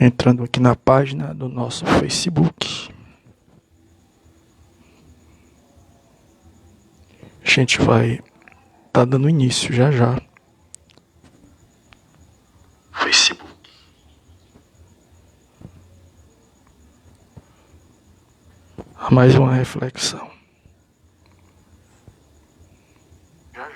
Entrando aqui na página do nosso Facebook. A gente vai estar dando início já. Facebook. A mais uma reflexão. Já.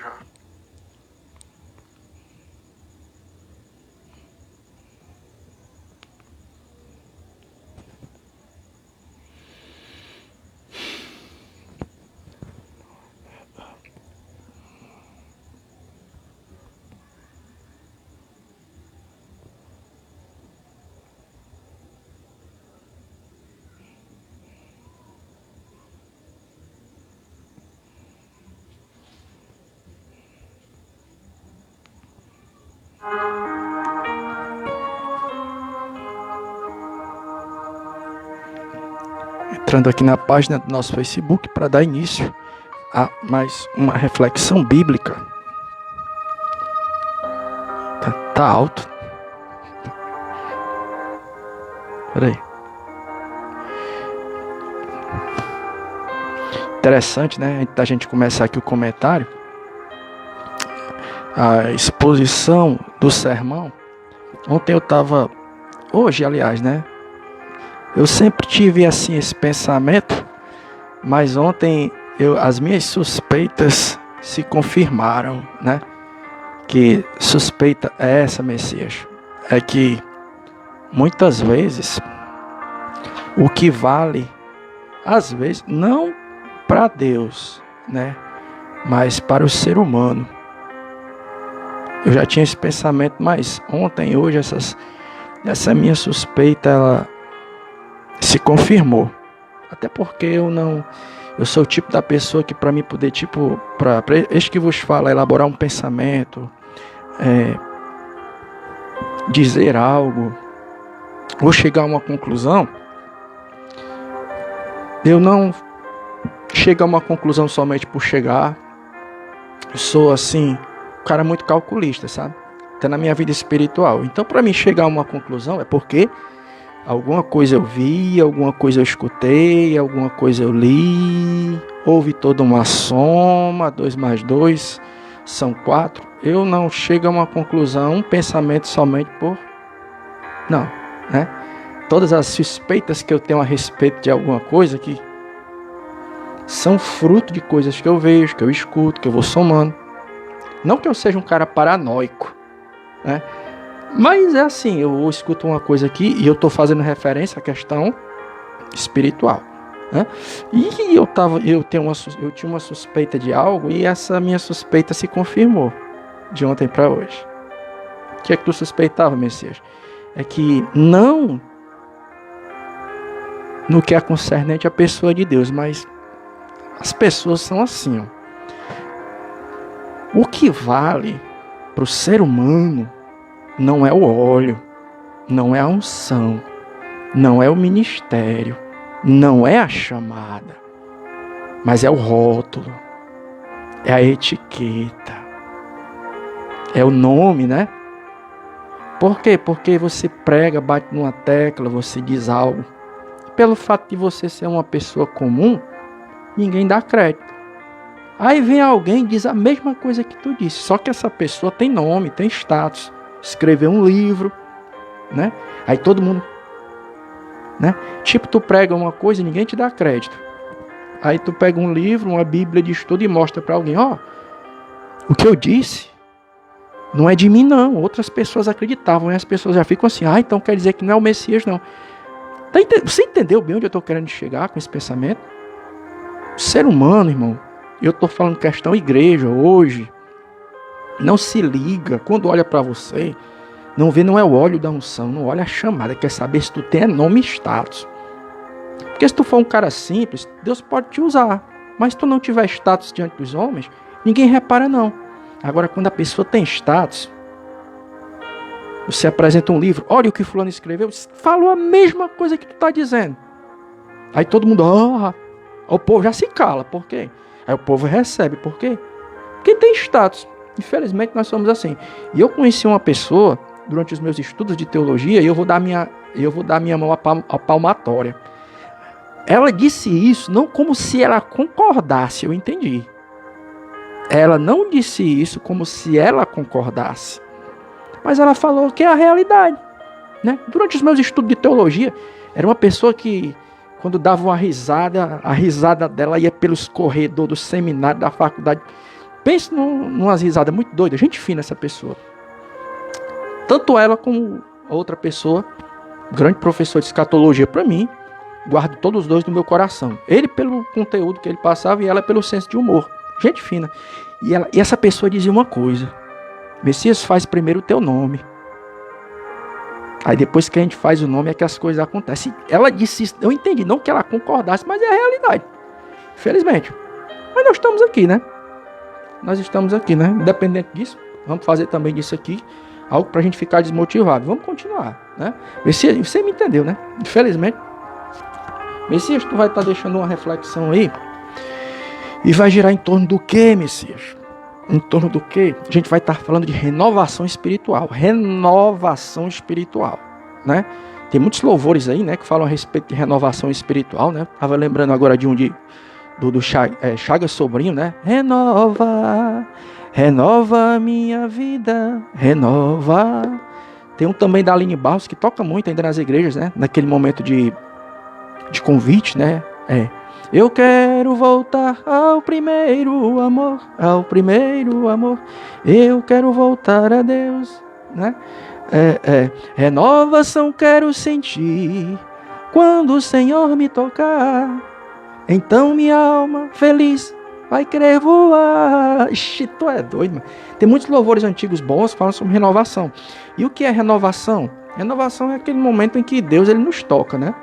Entrando aqui na página do nosso Facebook para dar início a mais uma reflexão bíblica. Tá alto. Peraí. Interessante, né? A gente começar aqui o comentário. A exposição do sermão. Hoje, aliás, né? Eu sempre tive assim esse pensamento, mas ontem as minhas suspeitas se confirmaram, né? Que suspeita é essa, Messias? É que muitas vezes o que vale, às vezes, não para Deus, né? Mas para o ser humano. Eu já tinha esse pensamento, mas ontem, hoje, essa minha suspeita, ela se confirmou. Até porque eu sou o tipo da pessoa que para mim poder, para este que vos fala, elaborar um pensamento, dizer algo, ou chegar a uma conclusão, eu não chego a uma conclusão somente por chegar. Eu sou assim, um cara muito calculista, sabe? Até na minha vida espiritual. Então, para mim chegar a uma conclusão é porque alguma coisa eu vi, alguma coisa eu escutei, alguma coisa eu li, houve toda uma soma, 2 mais 2 são 4. Eu não chego a uma conclusão, um pensamento somente por... Não, né? Todas as suspeitas que eu tenho a respeito de alguma coisa que são fruto de coisas que eu vejo, que eu escuto, que eu vou somando. Não que eu seja um cara paranoico, né? Mas é assim, eu escuto uma coisa aqui e eu estou fazendo referência à questão espiritual, né? E eu tinha uma suspeita de algo e essa minha suspeita se confirmou de ontem para hoje. O que é que tu suspeitava, Messias? É que não no que é concernente à pessoa de Deus, mas as pessoas são assim, ó. O que vale para o ser humano não é o óleo, não é a unção, não é o ministério, não é a chamada, mas é o rótulo, é a etiqueta, é o nome, né? Por quê? Porque você prega, bate numa tecla, você diz algo. Pelo fato de você ser uma pessoa comum, ninguém dá crédito. Aí vem alguém e diz a mesma coisa que tu disse, só que essa pessoa tem nome, tem status. Escreveu um livro, né? Aí todo mundo, né? Tipo, tu prega uma coisa e ninguém te dá crédito. Aí tu pega um livro, uma bíblia de estudo e mostra para alguém, ó, o que eu disse não é de mim não, outras pessoas acreditavam, e as pessoas já ficam assim, então quer dizer que não é o Messias não. Você entendeu bem onde eu estou querendo chegar com esse pensamento? O ser humano, irmão, eu estou falando questão igreja hoje, não se liga, quando olha para você, não é o óleo da unção, não olha a chamada, quer saber se tu tem nome e status. Porque se tu for um cara simples, Deus pode te usar, mas se tu não tiver status diante dos homens, ninguém repara não. Agora, quando a pessoa tem status, você apresenta um livro, olha o que fulano escreveu, falou a mesma coisa que tu está dizendo. Aí todo mundo, o povo já se cala, por quê? Aí o povo recebe, por quê? Porque tem status. Infelizmente nós somos assim. E eu conheci uma pessoa durante os meus estudos de teologia, e eu vou dar minha mão à palmatória. Ela disse isso não como se ela concordasse, eu entendi. Ela não disse isso como se ela concordasse. Mas ela falou que é a realidade, né? Durante os meus estudos de teologia, era uma pessoa que, quando dava uma risada, a risada dela ia pelos corredores do seminário, da faculdade. Pense numa risada muito doida, gente fina essa pessoa. Tanto ela como a outra pessoa, grande professor de escatologia para mim, guardo todos os dois no meu coração. Ele pelo conteúdo que ele passava e ela pelo senso de humor. Gente fina. E essa pessoa dizia uma coisa: Messias, faz primeiro o teu nome. Aí depois que a gente faz o nome é que as coisas acontecem. Ela disse isso, eu entendi, não que ela concordasse, mas é a realidade. Infelizmente. Mas nós estamos aqui, né? Nós estamos aqui, né? Independente disso, vamos fazer também disso aqui algo pra gente ficar desmotivado. Vamos continuar, né? Messias, você me entendeu, né? Infelizmente. Messias, tu vai estar deixando uma reflexão aí. E vai girar em torno do que, Messias? Em torno do que? A gente vai estar falando de renovação espiritual. Renovação espiritual, né? Tem muitos louvores aí, né? Que falam a respeito de renovação espiritual, né? Tava lembrando agora de um do Chagas Sobrinho, né? Renova a minha vida, renova. Tem um também da Aline Barros que toca muito ainda nas igrejas, né? Naquele momento de convite, né? Eu quero voltar ao primeiro amor, ao primeiro amor. Eu quero voltar a Deus, né? Renovação quero sentir quando o Senhor me tocar. Então minha alma feliz vai querer voar. Ixi, tu é doido, mano. Tem muitos louvores antigos bons que falam sobre renovação. E o que é renovação? Renovação é aquele momento em que Deus ele nos toca, né?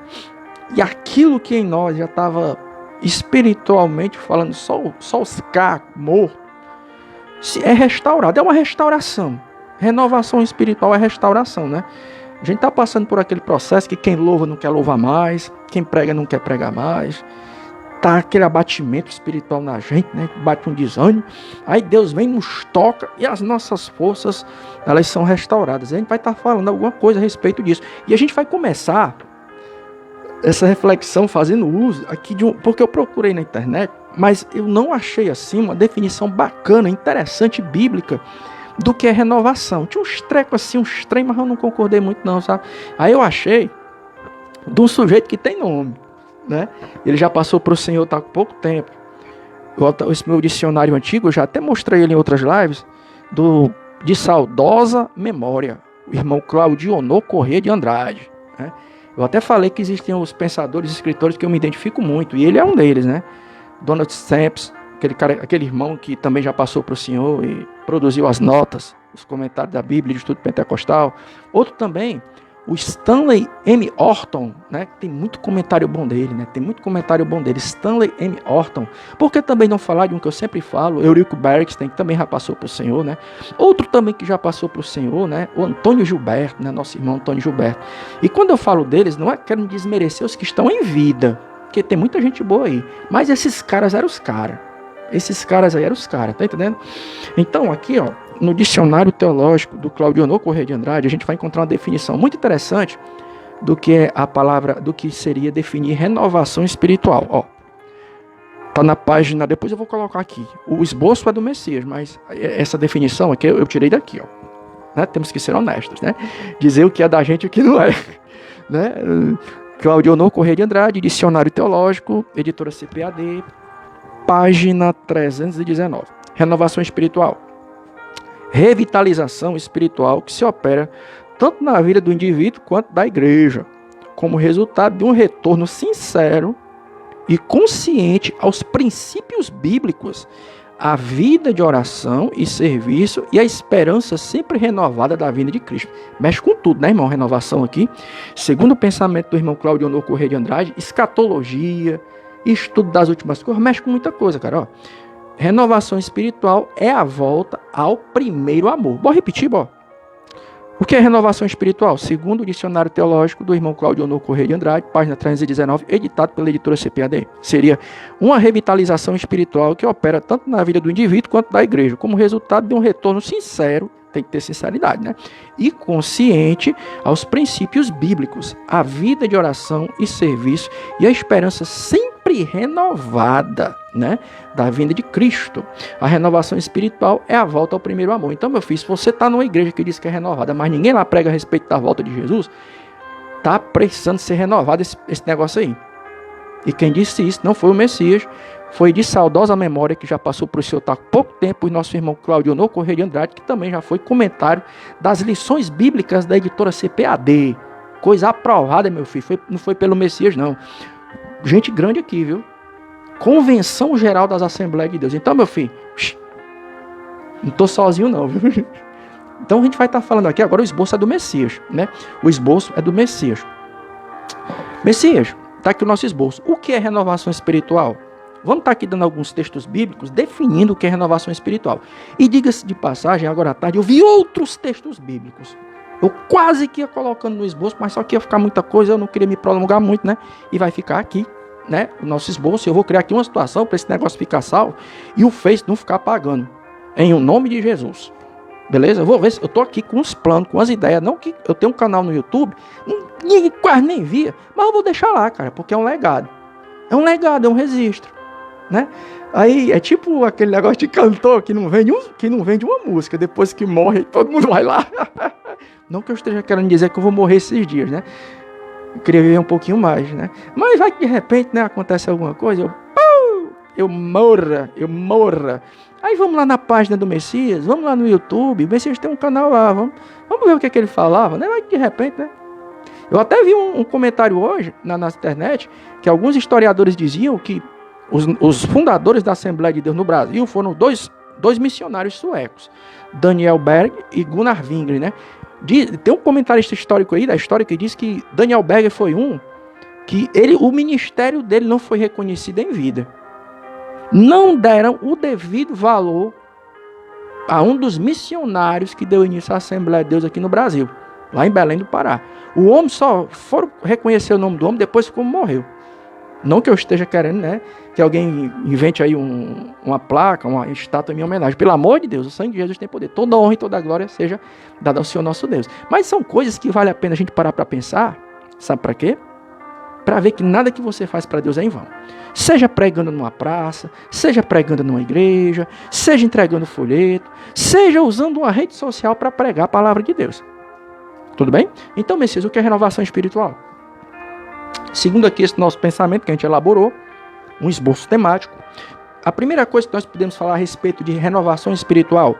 E aquilo que em nós já estava espiritualmente falando, só os cacos mortos, é restaurado, é uma restauração. Renovação espiritual é restauração, né? A gente está passando por aquele processo que quem louva não quer louvar mais, quem prega não quer pregar mais, tá aquele abatimento espiritual na gente, né? Bate um desânimo, aí Deus vem, nos toca e as nossas forças, elas são restauradas. A gente vai estar falando alguma coisa a respeito disso, e a gente vai começar essa reflexão fazendo uso aqui porque eu procurei na internet, mas eu não achei assim uma definição bacana, interessante, bíblica do que é renovação. Tinha uns trecos assim, uns trem, mas eu não concordei muito não, sabe? Aí eu achei de um sujeito que tem nome, né? Ele já passou para o Senhor há pouco tempo. Esse meu dicionário antigo, eu já até mostrei ele em outras lives, de saudosa memória, o irmão Claudionor Corrêa de Andrade, né? Eu até falei que existem os pensadores e escritores que eu me identifico muito, e ele é um deles, né? Donald Stamps, aquele irmão que também já passou para o Senhor e produziu as notas, os comentários da Bíblia, de estudo pentecostal. Outro também, o Stanley M. Orton, né? Tem muito comentário bom dele, né? Tem muito comentário bom dele, Stanley M. Orton. Por que também não falar de um que eu sempre falo, Eurico Bergsten, que também já passou para o Senhor, né? Outro também que já passou para o Senhor, né? O Antônio Gilberto, né? Nosso irmão Antônio Gilberto. E quando eu falo deles, não é que quero desmerecer os que estão em vida, porque tem muita gente boa aí. Mas esses caras eram os caras. Esses caras aí eram os caras, tá entendendo? Então aqui, ó, no dicionário teológico do Claudionor Corrêa de Andrade, a gente vai encontrar uma definição muito interessante do que é a palavra, do que seria definir renovação espiritual. Ó, tá na página, depois eu vou colocar aqui. O esboço é do Messias, mas essa definição aqui eu tirei daqui, ó. Né? Temos que ser honestos, né? Dizer o que é da gente e o que não é, né? Claudionor Corrêa de Andrade, dicionário teológico, editora CPAD, página 319. Renovação espiritual. Revitalização espiritual que se opera tanto na vida do indivíduo quanto da igreja, como resultado de um retorno sincero e consciente aos princípios bíblicos, à vida de oração e serviço e a esperança sempre renovada da vinda de Cristo. Mexe com tudo, né, irmão? Renovação aqui. Segundo o pensamento do irmão Claudionor Corrêa de Andrade, escatologia, estudo das últimas coisas, mexe com muita coisa, cara, ó. Renovação espiritual é a volta ao primeiro amor. Bora repetir, bora. O que é renovação espiritual? Segundo o dicionário teológico do irmão Claudionor Corrêa de Andrade, página 319, editado pela editora CPAD. Seria uma revitalização espiritual que opera tanto na vida do indivíduo quanto da igreja, como resultado de um retorno sincero tem que ter sinceridade, né? E consciente aos princípios bíblicos, a vida de oração e serviço e a esperança sempre renovada, né, da vinda de Cristo. A renovação espiritual é a volta ao primeiro amor. Então, meu filho, se você está numa igreja que diz que é renovada, mas ninguém lá prega a respeito da volta de Jesus, está precisando ser renovado esse negócio aí. E quem disse isso não foi o Messias, foi de saudosa memória que já passou por esse outro há pouco tempo, o nosso irmão Claudio Correia de Andrade, que também já foi comentário das lições bíblicas da editora CPAD. Coisa aprovada, meu filho, não foi pelo Messias, não. Gente grande aqui, viu? Convenção Geral das Assembleias de Deus. Então, meu filho, não estou sozinho não, viu? Então a gente vai estar falando aqui agora, o esboço é do Messias, né? O esboço é do Messias. Messias, está aqui o nosso esboço. O que é renovação espiritual? Vamos estar aqui dando alguns textos bíblicos definindo o que é renovação espiritual. E diga-se de passagem, agora à tarde eu vi outros textos bíblicos. Eu quase que ia colocando no esboço, mas só que ia ficar muita coisa, eu não queria me prolongar muito, né? E vai ficar aqui, né, o nosso esboço. Eu vou criar aqui uma situação para esse negócio ficar salvo e o Face não ficar apagando. Em o nome de Jesus. Beleza? Eu vou ver se eu tô aqui com uns planos, com as ideias. Não que eu tenho um canal no YouTube, ninguém quase nem via, mas eu vou deixar lá, cara, porque é um legado. É um legado, é um registro, né? Aí é tipo aquele negócio de cantor que não vende uma música, depois que morre, todo mundo vai lá. Não que eu esteja querendo dizer que eu vou morrer esses dias, né? Eu queria viver um pouquinho mais, né? Mas vai que de repente, né, acontece alguma coisa, eu morra. Aí vamos lá na página do Messias, vamos lá no YouTube, o Messias tem um canal lá, vamos ver o que é que ele falava, né? Vai que de repente, né? Eu até vi um comentário hoje na internet, que alguns historiadores diziam que os fundadores da Assembleia de Deus no Brasil foram dois missionários suecos, Daniel Berg e Gunnar Wingren, né? Tem um comentarista histórico aí da história que diz que Daniel Berg foi que o ministério dele não foi reconhecido em vida. Não deram o devido valor a um dos missionários que deu início à Assembleia de Deus aqui no Brasil, lá em Belém do Pará. O homem só foram reconhecer o nome do homem depois que morreu. Não que eu esteja querendo, né, que alguém invente aí uma placa, uma estátua em minha homenagem. Pelo amor de Deus, o sangue de Jesus tem poder. Toda honra e toda glória seja dada ao Senhor nosso Deus. Mas são coisas que vale a pena a gente parar para pensar. Sabe para quê? Para ver que nada que você faz para Deus é em vão. Seja pregando numa praça, seja pregando numa igreja, seja entregando folheto, seja usando uma rede social para pregar a palavra de Deus. Tudo bem? Então, Messias, o que é renovação espiritual? Segundo aqui esse nosso pensamento que a gente elaborou, um esboço temático, a primeira coisa que nós podemos falar a respeito de renovação espiritual,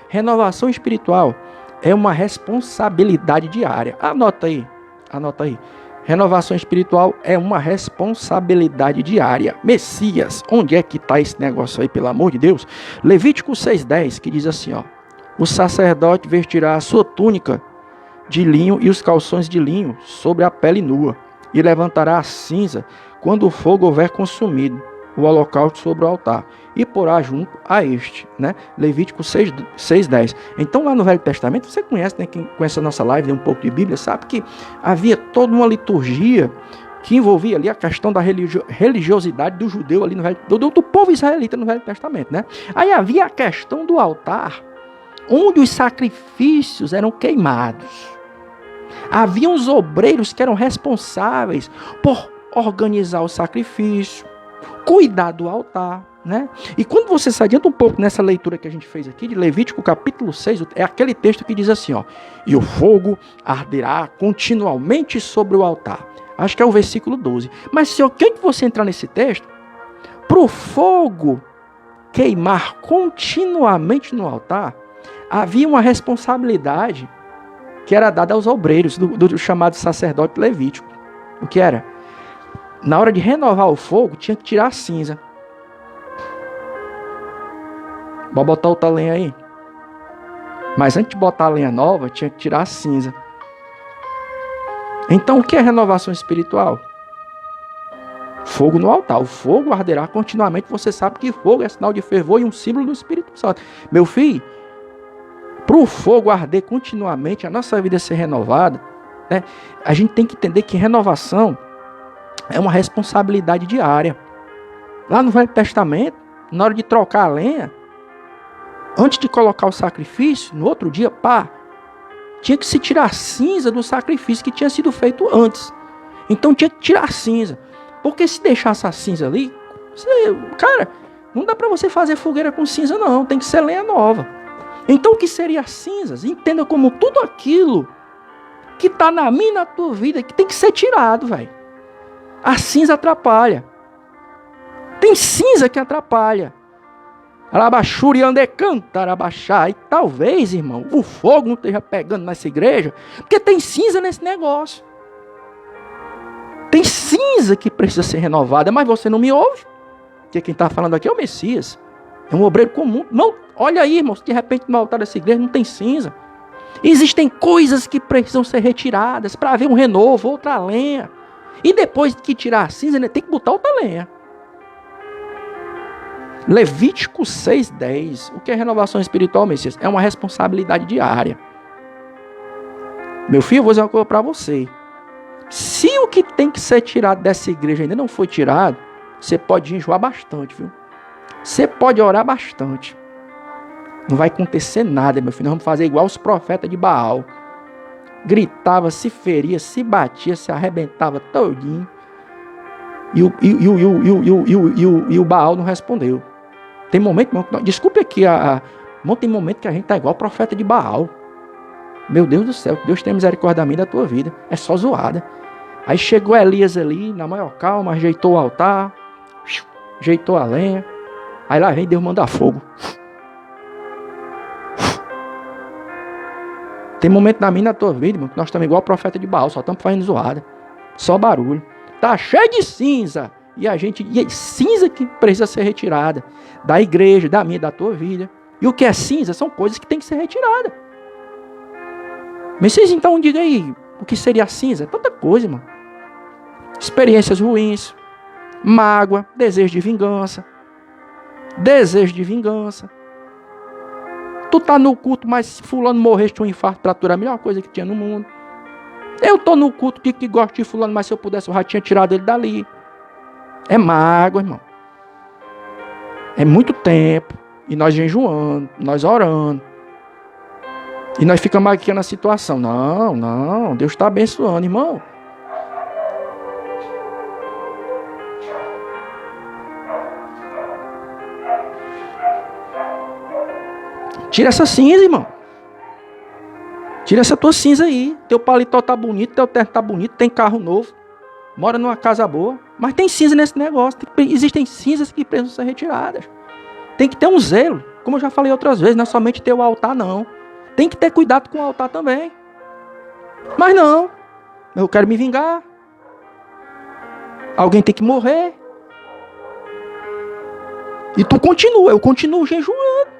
renovação espiritual é uma responsabilidade diária. Anota aí. Renovação espiritual é uma responsabilidade diária. Messias, onde é que está esse negócio aí, pelo amor de Deus? Levítico 6,10, que diz assim, ó: o sacerdote vestirá a sua túnica de linho e os calções de linho sobre a pele nua, e levantará a cinza quando o fogo houver consumido o holocausto sobre o altar, e porá junto a este, né? Levítico 6:10. Então lá no Velho Testamento, você conhece, né? Quem conhece a nossa live, um pouco de Bíblia, sabe que havia toda uma liturgia que envolvia ali a questão da religiosidade do judeu ali no do povo israelita no Velho Testamento, né? Aí havia a questão do altar, onde os sacrifícios eram queimados. Havia os obreiros que eram responsáveis por organizar o sacrifício, cuidar do altar, né? E quando você se adianta um pouco nessa leitura que a gente fez aqui de Levítico capítulo 6, é aquele texto que diz assim, ó: e o fogo arderá continuamente sobre o altar. Acho que é o versículo 12. Mas se alguém que você entrar nesse texto, para o fogo queimar continuamente no altar, havia uma responsabilidade que era dada aos obreiros do chamado sacerdote levítico. O que era? Na hora de renovar o fogo, tinha que tirar a cinza. Vou botar outra lenha aí. Mas antes de botar a lenha nova, tinha que tirar a cinza. Então, o que é renovação espiritual? Fogo no altar. O fogo arderá continuamente. Você sabe que fogo é sinal de fervor e um símbolo do Espírito Santo. Meu filho, para o fogo arder continuamente, a nossa vida ser renovada, né, a gente tem que entender que renovação é uma responsabilidade diária. Lá no Velho Testamento, na hora de trocar a lenha, Antes de colocar o sacrifício, no outro dia, tinha que se tirar a cinza do sacrifício que tinha sido feito antes. Então tinha que tirar a cinza. Porque se deixasse a cinza ali, cara, não dá para você fazer fogueira com cinza não, tem que ser lenha nova. Então o que seria as cinzas? Entenda como tudo aquilo que está na minha e na tua vida, que tem que ser tirado, velho. A cinza atrapalha. Tem cinza que atrapalha. Alabaxuri ande cantar abaixar. E talvez, irmão, o fogo não esteja pegando nessa igreja, porque tem cinza nesse negócio. Tem cinza que precisa ser renovada, mas você não me ouve. Porque quem está falando aqui é o Messias. É um obreiro comum. Não, olha aí, irmão, se de repente no altar dessa igreja não tem cinza. Existem coisas que precisam ser retiradas para haver um renovo, outra lenha. E depois que tirar a cinza, né, tem que botar outra lenha. Levítico 6:10. O que é renovação espiritual, Messias? É uma responsabilidade diária. Meu filho, eu vou dizer uma coisa para você. Se o que tem que ser tirado dessa igreja ainda não foi tirado, você pode enjoar bastante, viu? Você pode orar bastante. Não vai acontecer nada, meu filho. Nós vamos fazer igual os profetas de Baal. Gritava, se feria, se batia, se arrebentava todinho. E o Baal não respondeu. Tem momento, irmão, desculpe aqui, irmão, tem momento que a gente tá igual o profeta de Baal. Meu Deus do céu, Deus tem misericórdia da minha e da tua vida. É só zoada. Aí chegou Elias ali, na maior calma, ajeitou o altar, ajeitou a lenha. Aí lá vem Deus mandar fogo. Tem momento na minha e na tua vida, irmão, que nós estamos igual o profeta de Baal, só estamos fazendo zoada. Só barulho. Tá cheio de cinza. E cinza que precisa ser retirada da igreja, da minha e da tua vida. E o que é cinza são coisas que tem que ser retiradas. Mas vocês então digam aí, o que seria cinza? É tanta coisa, irmão. Experiências ruins, mágoa, desejo de vingança. Desejo de vingança. Tu tá no culto, mas se fulano morresse de um infarto pra tu, era a melhor coisa que tinha no mundo. Eu tô no culto que gosto de fulano, mas se eu pudesse eu já tinha tirado ele dali. É mágoa, irmão. É muito tempo. E nós jejuando, nós orando. E nós ficamos aqui na situação. Não, Deus está abençoando, irmão. Tira essa cinza, irmão. Tira essa tua cinza aí. Teu paletó tá bonito, teu terno tá bonito, tem carro novo. Mora numa casa boa. Mas tem cinza nesse negócio. Existem cinzas que precisam ser retiradas. Tem que ter um zelo. Como eu já falei outras vezes, não é somente ter o altar, não. Tem que ter cuidado com o altar também. Mas não. Eu quero me vingar. Alguém tem que morrer. E tu continua. Eu continuo jejuando.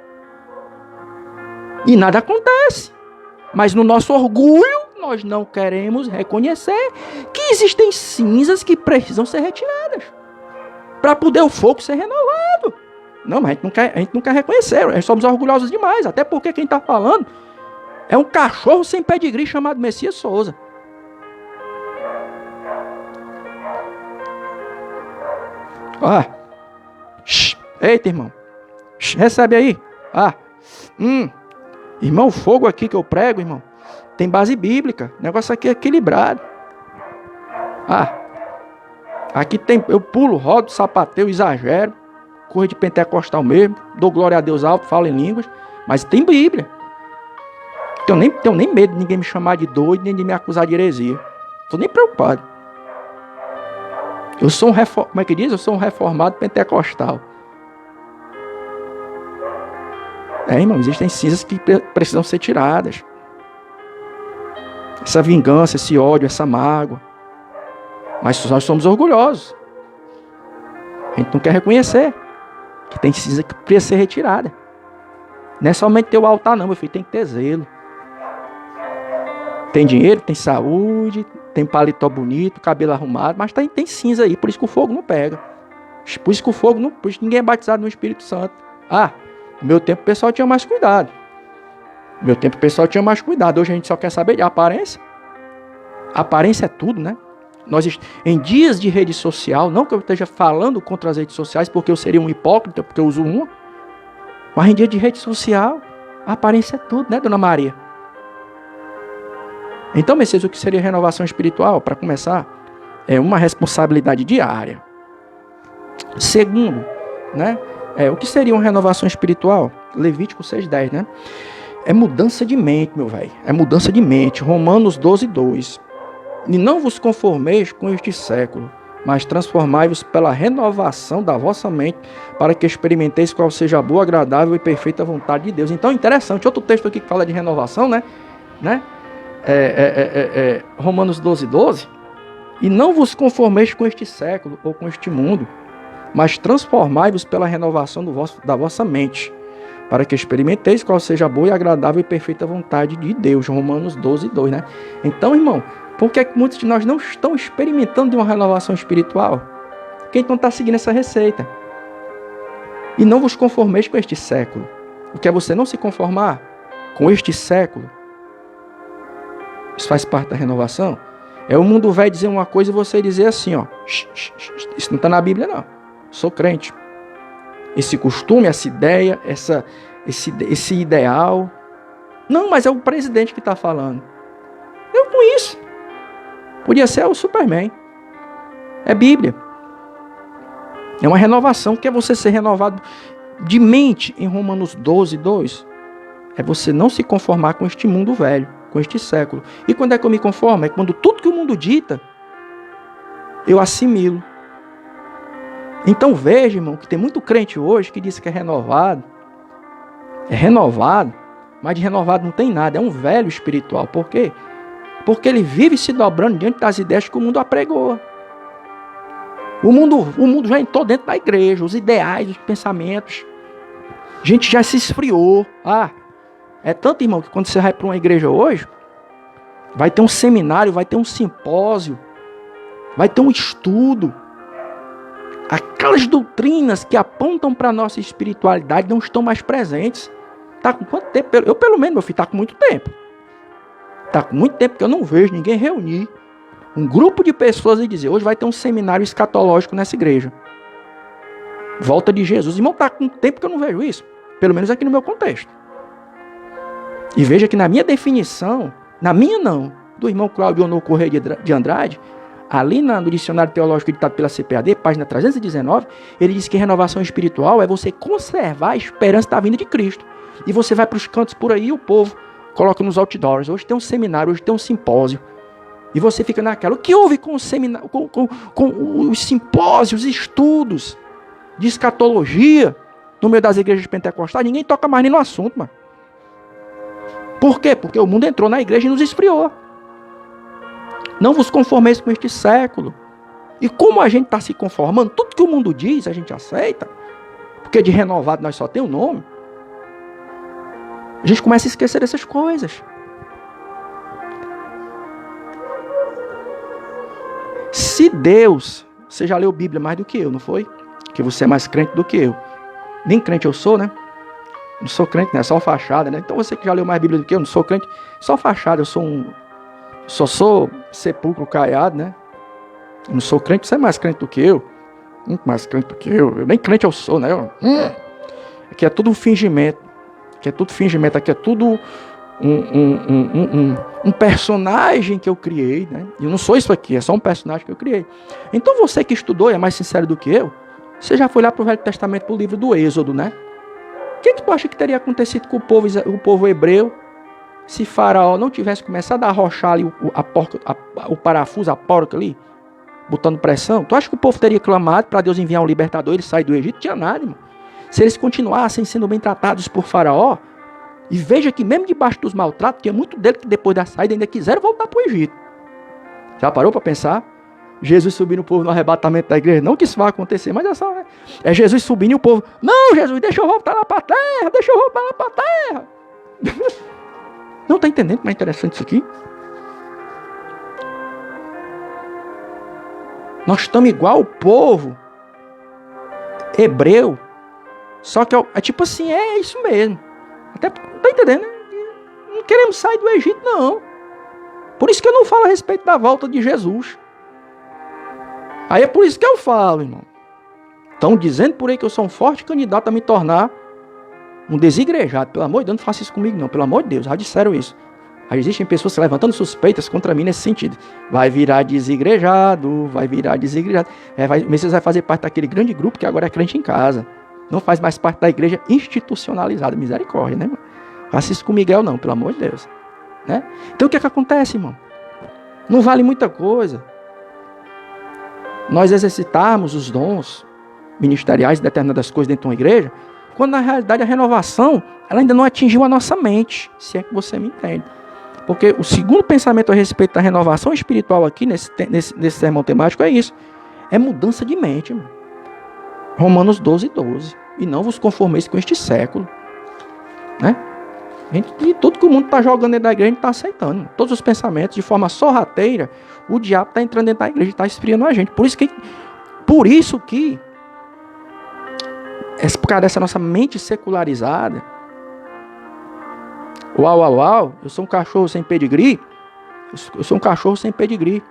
E nada acontece. Mas no nosso orgulho, nós não queremos reconhecer que existem cinzas que precisam ser retiradas. Para poder o fogo ser renovado. Não, mas a gente não quer reconhecer. Nós somos orgulhosos demais. Até porque quem está falando é um cachorro sem pedigree chamado Messias Souza. Eita, irmão. Recebe aí. Irmão, o fogo aqui que eu prego, irmão, tem base bíblica. O negócio aqui é equilibrado. Aqui tem, eu pulo, rodo, sapateio, exagero. Corro de pentecostal mesmo. Dou glória a Deus alto, falo em línguas. Mas tem Bíblia. Tenho nem medo de ninguém me chamar de doido, nem de me acusar de heresia. Estou nem preocupado. Eu sou como é que diz? Eu sou um reformado pentecostal. Irmão, existem cinzas que precisam ser tiradas. Essa vingança, esse ódio, essa mágoa. Mas nós somos orgulhosos. A gente não quer reconhecer que tem cinza que precisa ser retirada. Não é somente ter o altar não, meu filho. Tem que ter zelo. Tem dinheiro, tem saúde, tem paletó bonito, cabelo arrumado, mas tem cinza aí. Por isso que o fogo não pega. Por isso que ninguém é batizado no Espírito Santo. No meu tempo o pessoal tinha mais cuidado. Hoje a gente só quer saber de aparência. A aparência é tudo, né? Em dias de rede social, não que eu esteja falando contra as redes sociais, porque eu seria um hipócrita, porque eu uso uma. Mas em dia de rede social, a aparência é tudo, né, Dona Maria? Então, Messias, o que seria renovação espiritual? Para começar, é uma responsabilidade diária. Segundo, né, o que seria uma renovação espiritual? Levítico 6:10, né? É mudança de mente, meu velho. É mudança de mente. Romanos 12:2. E não vos conformeis com este século, mas transformai-vos pela renovação da vossa mente, para que experimenteis qual seja a boa, agradável e perfeita vontade de Deus. Então, interessante. Outro texto aqui que fala de renovação, né? Romanos 12:12. E não vos conformeis com este século ou com este mundo, mas transformai-vos pela renovação da vossa mente, para que experimenteis qual seja a boa, agradável e perfeita vontade de Deus. Romanos 12:2, né? Então, irmão, por que muitos de nós não estão experimentando de uma renovação espiritual? Quem não está seguindo essa receita? E não vos conformeis com este século. O que é você não se conformar com este século? Isso faz parte da renovação. É o mundo velho dizer uma coisa e você dizer assim, ó. Isso não está na Bíblia, não. Sou crente. Esse costume, essa ideia, esse ideal. Não, mas é o presidente que está falando. Eu com isso. Podia ser o Superman. É Bíblia. É uma renovação. Que é você ser renovado de mente em Romanos 12:2. É você não se conformar com este mundo velho, com este século. E quando é que eu me conformo? É quando tudo que o mundo dita, eu assimilo. Então veja, irmão, que tem muito crente hoje que diz que é renovado, mas de renovado não tem nada, é um velho espiritual. Por quê? Porque ele vive se dobrando diante das ideias que o mundo apregou. O mundo já entrou dentro da igreja, os ideais, os pensamentos. A gente já se esfriou. É tanto, irmão, que quando você vai para uma igreja hoje, vai ter um seminário, vai ter um simpósio, vai ter um estudo. Aquelas doutrinas que apontam para a nossa espiritualidade não estão mais presentes. Está com quanto tempo? Eu, pelo menos, meu filho, está com muito tempo. Está com muito tempo que eu não vejo ninguém reunir um grupo de pessoas e dizer, hoje vai ter um seminário escatológico nessa igreja. Volta de Jesus. Irmão, está com tempo que eu não vejo isso. Pelo menos aqui no meu contexto. E veja que na minha definição, na minha não, do irmão Cláudio Honor Correia de Andrade, ali no dicionário teológico editado pela CPAD, página 319, ele diz que renovação espiritual é você conservar a esperança da vinda de Cristo. E você vai para os cantos por aí e o povo coloca nos outdoors. Hoje tem um seminário, hoje tem um simpósio. E você fica naquela. O que houve com o seminário, com os simpósios, estudos de escatologia no meio das igrejas pentecostais? Ninguém toca mais nem no assunto, mano. Por quê? Porque o mundo entrou na igreja e nos esfriou. Não vos conformeis com este século. E como a gente está se conformando, tudo que o mundo diz, a gente aceita. Porque de renovado nós só tem o nome. A gente começa a esquecer dessas coisas. Se Deus, você já leu Bíblia mais do que eu, não foi? Que você é mais crente do que eu. Nem crente eu sou, né? Não sou crente, né? Só fachada, né? Então você que já leu mais Bíblia do que eu, não sou crente, só fachada, eu só sou sepulcro caiado, né? Eu não sou crente, você é mais crente do que eu. Muito mais crente do que eu. Nem crente eu sou, né? Aqui é tudo fingimento. Aqui é tudo fingimento. Aqui é tudo um personagem que eu criei, né? Eu não sou isso aqui, é só um personagem que eu criei. Então você que estudou e é mais sincero do que eu, você já foi lá para o Velho Testamento, para o livro do Êxodo, né? O que tu acha que teria acontecido com o povo hebreu se Faraó não tivesse começado a arrochar ali o parafuso, a porca ali, botando pressão? Tu acha que o povo teria clamado para Deus enviar um libertador, ele sair do Egito? Não tinha nada, irmão. Se eles continuassem sendo bem tratados por Faraó, e veja que mesmo debaixo dos maltratos, tinha muito dele que depois da saída ainda quiseram voltar para o Egito. Já parou para pensar? Jesus subindo o povo no arrebatamento da igreja. Não que isso vai acontecer, mas é só, né? É Jesus subindo e o povo, não, Jesus, deixa eu voltar lá para a terra, deixa eu voltar lá para a terra. Não está entendendo como é interessante isso aqui? Nós estamos igual o povo hebreu, só que é tipo assim, é isso mesmo. Até, tá entendendo? Não queremos sair do Egito, não. Por isso que eu não falo a respeito da volta de Jesus. Aí é por isso que eu falo, irmão. Estão dizendo por aí que eu sou um forte candidato a me tornar um desigrejado, pelo amor de Deus, não faça isso comigo não, pelo amor de Deus, já disseram isso. Aí existem pessoas se levantando suspeitas contra mim nesse sentido. Vai virar desigrejado, vai virar desigrejado. O Messias vai fazer parte daquele grande grupo que agora é crente em casa. Não faz mais parte da igreja institucionalizada. Misericórdia, né, irmão? Faça isso com Miguel não, pelo amor de Deus. Né? Então o que é que acontece, irmão? Não vale muita coisa nós exercitarmos os dons ministeriais de determinadas coisas dentro de uma igreja, quando na realidade a renovação ela ainda não atingiu a nossa mente, se é que você me entende. Porque o segundo pensamento a respeito da renovação espiritual aqui, nesse sermão temático, é isso. É mudança de mente, irmão. Romanos 12:12. E não vos conformeis com este século. Né? E tudo que o mundo está jogando dentro da igreja, a gente está aceitando. Todos os pensamentos, de forma sorrateira, o diabo está entrando dentro da igreja e está esfriando a gente. Por isso que por causa dessa nossa mente secularizada, uau, eu sou um cachorro sem pedigree. Eu sou um cachorro sem pedigree.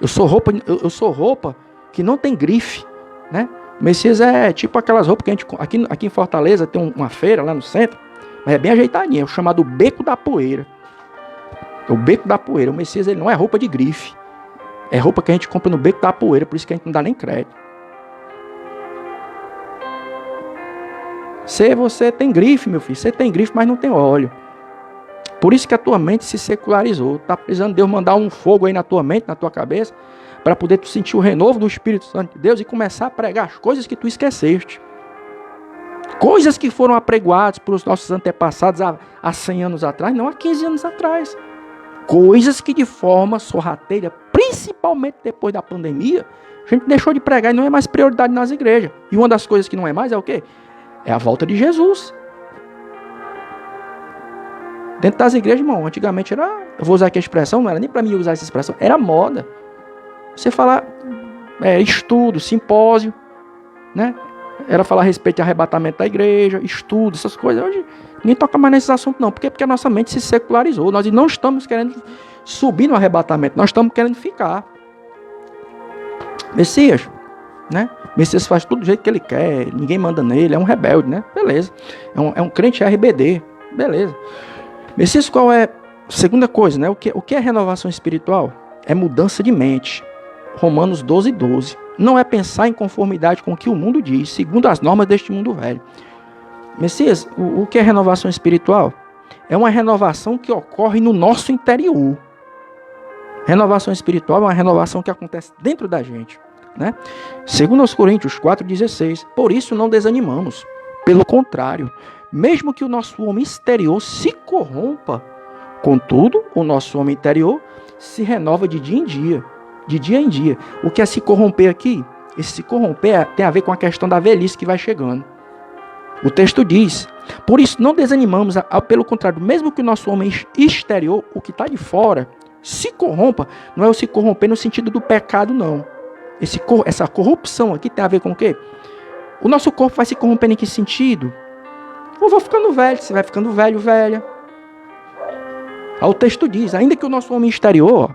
Eu sou roupa que não tem grife, né? O Messias é tipo aquelas roupas que a gente aqui em Fortaleza tem uma feira lá no centro, mas é bem ajeitadinha, é o chamado Beco da Poeira. É o Beco da Poeira. O Messias ele não é roupa de grife. É roupa que a gente compra no Beco da Poeira, por isso que a gente não dá nem crédito. Você tem grife, meu filho. Você tem grife, mas não tem óleo. Por isso que a tua mente se secularizou. Está precisando de Deus mandar um fogo aí na tua mente, na tua cabeça, para poder tu sentir o renovo do Espírito Santo de Deus e começar a pregar as coisas que tu esqueceste. Coisas que foram apregoadas pelos nossos antepassados há 100 anos atrás, não há 15 anos atrás. Coisas que de forma sorrateira, principalmente depois da pandemia, a gente deixou de pregar e não é mais prioridade nas igrejas. E uma das coisas que não é mais é o quê? É a volta de Jesus. Dentro das igrejas, irmão, antigamente era, eu vou usar aqui a expressão, não era nem para mim usar essa expressão, era moda. Você falar estudo, simpósio, né? Era falar a respeito de arrebatamento da igreja, estudo, essas coisas. Hoje ninguém toca mais nesses assuntos não. Por quê? Porque a nossa mente se secularizou. Nós não estamos querendo subir no arrebatamento, nós estamos querendo ficar. Messias, né? Messias faz tudo do jeito que ele quer, ninguém manda nele, é um rebelde, né? Beleza. É um crente RBD, beleza. Messias, qual é a segunda coisa, né? O que é renovação espiritual? É mudança de mente. Romanos 12:12. Não é pensar em conformidade com o que o mundo diz, segundo as normas deste mundo velho. Messias, o que é renovação espiritual? É uma renovação que ocorre no nosso interior. Renovação espiritual é uma renovação que acontece dentro da gente, né? Segundo aos Coríntios 4:16. Por isso não desanimamos. Pelo contrário, mesmo que o nosso homem exterior se corrompa, contudo, o nosso homem interior se renova de dia em dia. De dia em dia. O que é se corromper aqui? Esse se corromper tem a ver com a questão da velhice que vai chegando. O texto diz, por isso não desanimamos, pelo contrário, mesmo que o nosso homem exterior, o que está de fora, se corrompa, não é o se corromper no sentido do pecado, não. Essa corrupção aqui tem a ver com o quê? O nosso corpo vai se corrompendo em que sentido? Eu vou ficando velho, você vai ficando velho, velha. Aí o texto diz, ainda que o nosso homem exterior,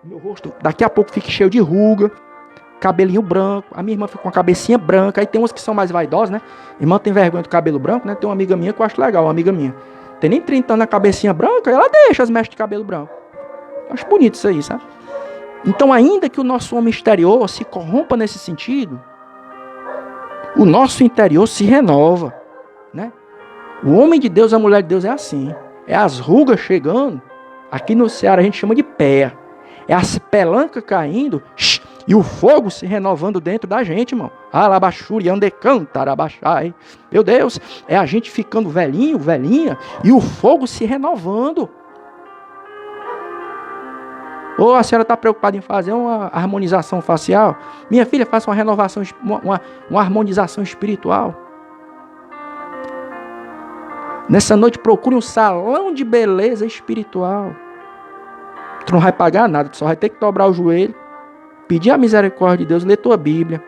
meu rosto daqui a pouco fique cheio de ruga, cabelinho branco, a minha irmã fica com a cabecinha branca, aí tem uns que são mais vaidosos, né? Irmã tem vergonha do cabelo branco, né? Tem uma amiga minha que eu acho legal, uma amiga minha. Tem nem 30 anos na cabecinha branca, ela deixa as mechas de cabelo branco. Eu acho bonito isso aí, sabe? Então, ainda que o nosso homem exterior se corrompa nesse sentido, o nosso interior se renova, né? O homem de Deus, a mulher de Deus é assim. É as rugas chegando, aqui no Ceará a gente chama de pé. É as pelancas caindo e o fogo se renovando dentro da gente, irmão. Alabaxuri, andecanta, arabaxai. Meu Deus, é a gente ficando velhinho, velhinha, e o fogo se renovando. Ou a senhora está preocupada em fazer uma harmonização facial? Minha filha, faça uma renovação, uma harmonização espiritual. Nessa noite procure um salão de beleza espiritual. Tu não vai pagar nada, tu só vai ter que dobrar o joelho, pedir a misericórdia de Deus, ler tua Bíblia.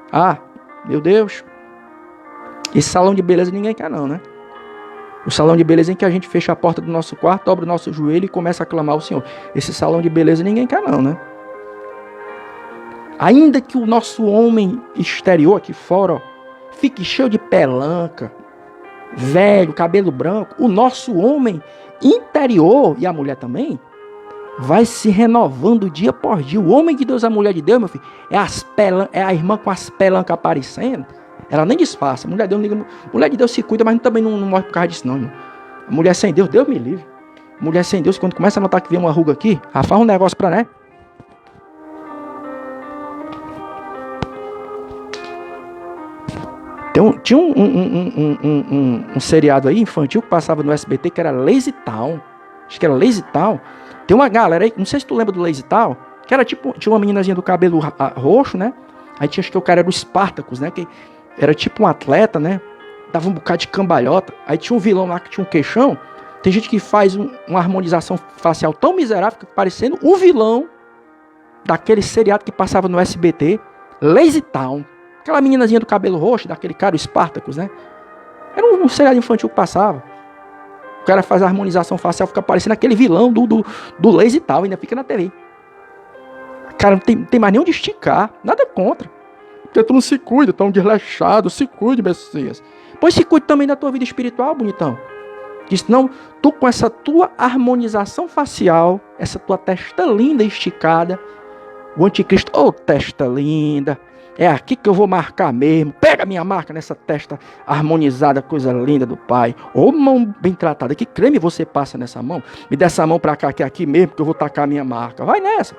Ah, meu Deus, esse salão de beleza ninguém quer não, né? O salão de beleza em que a gente fecha a porta do nosso quarto, dobra o nosso joelho e começa a clamar ao Senhor. Esse salão de beleza ninguém quer não, né? Ainda que o nosso homem exterior aqui fora, ó, fique cheio de pelanca, velho, cabelo branco, o nosso homem interior, e a mulher também, vai se renovando dia por dia. O homem de Deus, a mulher de Deus, meu filho, é a irmã com as pelancas aparecendo. Ela nem disfarça. Mulher de Deus se cuida, mas também não morre por causa disso, não. Irmão. A mulher sem Deus, Deus me livre. Mulher sem Deus, quando começa a notar que vem uma ruga aqui, ela faz um negócio pra, né? Tinha um seriado aí infantil que passava no SBT que era Lazy Town. Acho que era Lazy Town. Tem uma galera aí, não sei se tu lembra do Lazy Town, que era tipo, tinha uma meninazinha do cabelo roxo, né? Aí tinha, acho que o cara era o Spartacus, né? Que era tipo um atleta, né? Dava um bocado de cambalhota. Aí tinha um vilão lá que tinha um queixão. Tem gente que faz uma harmonização facial tão miserável que parecendo o vilão daquele seriado que passava no SBT, Lazy Town. Aquela meninazinha do cabelo roxo, daquele cara, o Spartacus, né? Era um seriado infantil que passava. O cara faz a harmonização facial, fica parecendo aquele vilão do Lazy Town, ainda fica na TV. Cara, não tem mais nem onde esticar, nada contra. Porque tu não se cuida, tão desleixado, se cuide, Messias. Pois se cuide também da tua vida espiritual, bonitão. Que senão, tu com essa tua harmonização facial, essa tua testa linda e esticada, o anticristo, testa linda, é aqui que eu vou marcar mesmo, pega a minha marca nessa testa harmonizada, coisa linda do Pai. Mão bem tratada, que creme você passa nessa mão? Me dá essa mão pra cá, que é aqui mesmo, que eu vou tacar a minha marca. Vai nessa.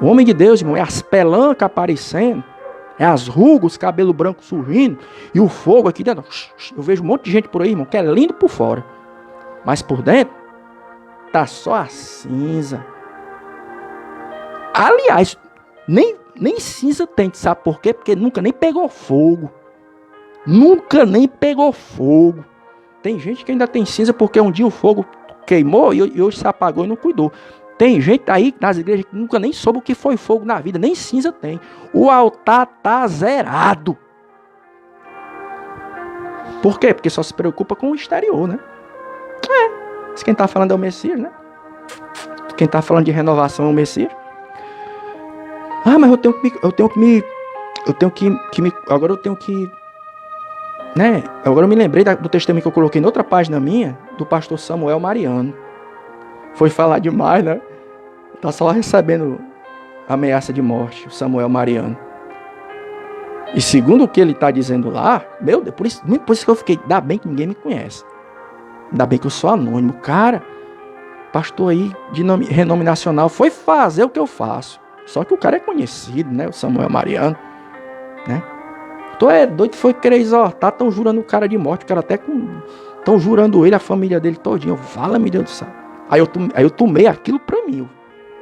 O homem de Deus, irmão, é as pelancas aparecendo, é as rugas, cabelo branco surgindo, e o fogo aqui dentro. Eu vejo um monte de gente por aí, irmão, que é lindo por fora, mas por dentro tá só a cinza. Aliás, nem cinza tem, sabe por quê? Porque nunca nem pegou fogo. Nunca nem pegou fogo. Tem gente que ainda tem cinza porque um dia o fogo queimou e hoje se apagou e não cuidou. Tem gente aí nas igrejas que nunca nem soube o que foi fogo na vida, nem cinza tem. O altar tá zerado. Por quê? Porque só se preocupa com o exterior, né? Mas quem tá falando é o Messias, né? Quem tá falando de renovação é o Messias. Mas agora eu me lembrei do testemunho que eu coloquei em outra página minha, do pastor Samuel Mariano. Foi falar demais, né? Tá só recebendo ameaça de morte, o Samuel Mariano. E segundo o que ele tá dizendo lá, meu Deus, por isso que eu fiquei, ainda bem que ninguém me conhece. Ainda bem que eu sou anônimo. Cara, pastor aí de renome nacional, foi fazer o que eu faço. Só que o cara é conhecido, né? O Samuel Mariano, né? Tu é doido, foi querer exortar, estão jurando o cara de morte, o cara até estão jurando ele, a família dele todinho. Fala-me, Deus do céu. Aí eu tomei aquilo pra mim.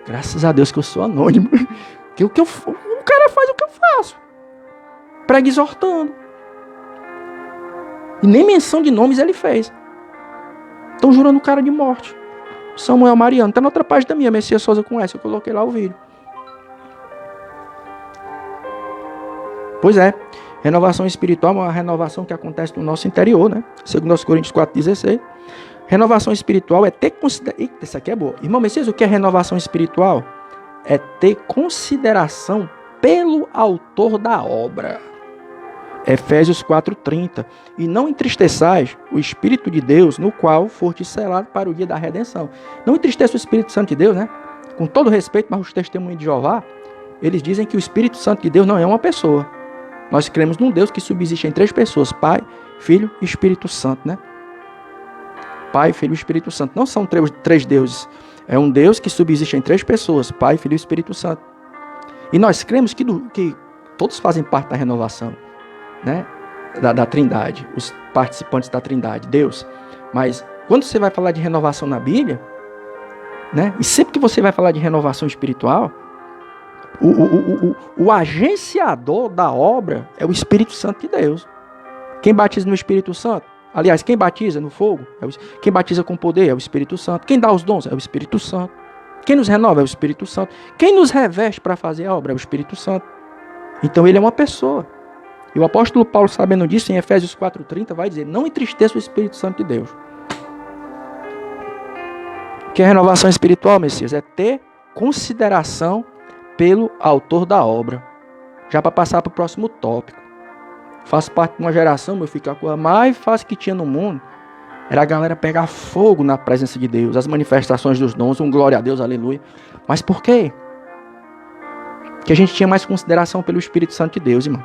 Graças a Deus que eu sou anônimo. O cara faz o que eu faço. Prega exortando. E nem menção de nomes ele fez. Estão jurando o cara de morte. Samuel Mariano. Tá na outra página da minha, Messias Souza com essa. Eu coloquei lá o vídeo. Pois é. Renovação espiritual é uma renovação que acontece no nosso interior, né? Segundo aos Coríntios 4,16. Renovação espiritual é ter consideração. Eita, isso aqui é boa. Irmão Messias, o que é renovação espiritual? É ter consideração pelo autor da obra. Efésios 4,30. E não entristeçais o Espírito de Deus, no qual foste selado para o dia da redenção. Não entristeça o Espírito Santo de Deus, né? Com todo respeito, mas os testemunhos de Jeová, eles dizem que o Espírito Santo de Deus não é uma pessoa. Nós cremos num Deus que subsiste em 3 pessoas, Pai, Filho e Espírito Santo, né? Pai, Filho e Espírito Santo. Não são 3 deuses. É um Deus que subsiste em 3 pessoas, Pai, Filho e Espírito Santo. E nós cremos que todos fazem parte da renovação, né? Da Trindade, os participantes da Trindade, Deus. Mas quando você vai falar de renovação na Bíblia, né? E sempre que você vai falar de renovação espiritual, o agenciador da obra é o Espírito Santo de Deus. Quem batiza no Espírito Santo? Aliás, quem batiza no fogo? Quem batiza com poder é o Espírito Santo. Quem dá os dons é o Espírito Santo. Quem nos renova é o Espírito Santo. Quem nos reveste para fazer a obra é o Espírito Santo. Então ele é uma pessoa. E o apóstolo Paulo, sabendo disso, em Efésios 4,30, vai dizer: não entristeça o Espírito Santo de Deus. O que é renovação espiritual, Messias? É ter consideração pelo autor da obra. Já para passar para o próximo tópico. Faço parte de uma geração, meu filho, que a coisa mais fácil que tinha no mundo era a galera pegar fogo na presença de Deus, as manifestações dos dons, glória a Deus, aleluia. Mas por quê? Porque a gente tinha mais consideração pelo Espírito Santo de Deus, irmão.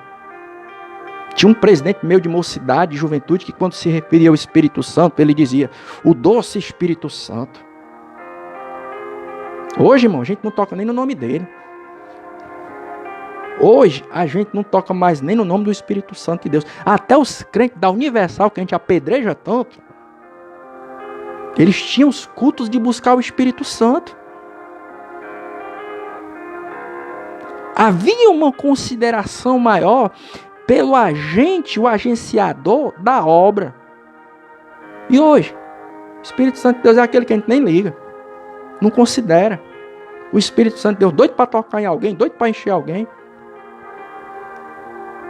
Tinha um presidente meu de mocidade, de juventude, que quando se referia ao Espírito Santo, ele dizia, o doce Espírito Santo. Hoje, irmão, a gente não toca nem no nome dele. Hoje, a gente não toca mais nem no nome do Espírito Santo de Deus. Até os crentes da Universal, que a gente apedreja tanto, eles tinham os cultos de buscar o Espírito Santo. Havia uma consideração maior pelo agente, o agenciador da obra. E hoje, o Espírito Santo de Deus é aquele que a gente nem liga, não considera. O Espírito Santo de Deus doido para tocar em alguém, doido para encher alguém.